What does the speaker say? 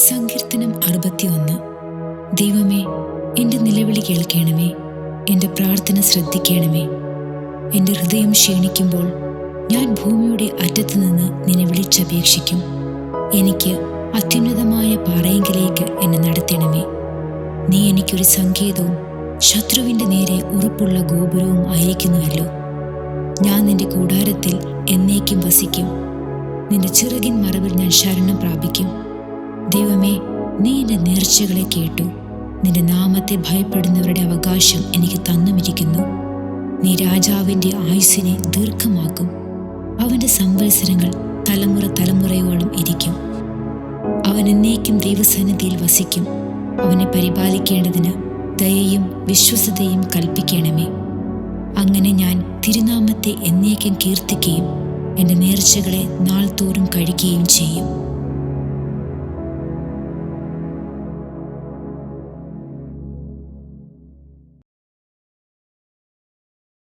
സങ്കീർത്തനം 61. ദൈവമേ, എൻ്റെ നിലവിളി കേൾക്കണമേ, എൻ്റെ പ്രാർത്ഥന ശ്രദ്ധിക്കണമേ. എൻ്റെ ഹൃദയം ക്ഷീണിക്കുമ്പോൾ ഞാൻ ഭൂമിയുടെ അറ്റത്തു നിന്ന് നിന്നെ വിളിച്ചപേക്ഷിക്കും. എനിക്ക് അത്യുന്നതമായ പാറയെങ്കിലേക്ക് എന്നെ നടത്തണമേ. നീ എനിക്കൊരു സങ്കേതവും ശത്രുവിൻ്റെ നേരെ ഉറപ്പുള്ള ഗോപുരവും ആയിരിക്കുന്നുവല്ലോ. ഞാൻ നിന്റെ കൂടാരത്തിൽ എന്നേക്കും വസിക്കും. നിന്റെ ചിറകിൻ മറവിൽ ഞാൻ ശരണം പ്രാപിക്കും. ദൈവമേ, നീ എൻ്റെ നേർച്ചകളെ കേട്ടു. നിന്റെ നാമത്തെ ഭയപ്പെടുന്നവരുടെ അവകാശം എനിക്ക് തന്നുമിരിക്കുന്നു. നീ രാജാവിൻ്റെ ആയുസ്സിനെ ദീർഘമാക്കും. അവൻ്റെ സംവത്സരങ്ങൾ തലമുറ തലമുറയോളം ഇരിക്കും. അവൻ എന്നേക്കും ദൈവസന്നിധിയിൽ വസിക്കും. അവനെ പരിപാലിക്കേണ്ടതിന് ദയയും വിശ്വസതയും കൽപ്പിക്കണമേ. അങ്ങനെ ഞാൻ തിരുനാമത്തെ എന്നേക്കും കീർത്തിക്കുകയും എൻ്റെ നേർച്ചകളെ നാൾതോറും കഴിക്കുകയും ചെയ്യും.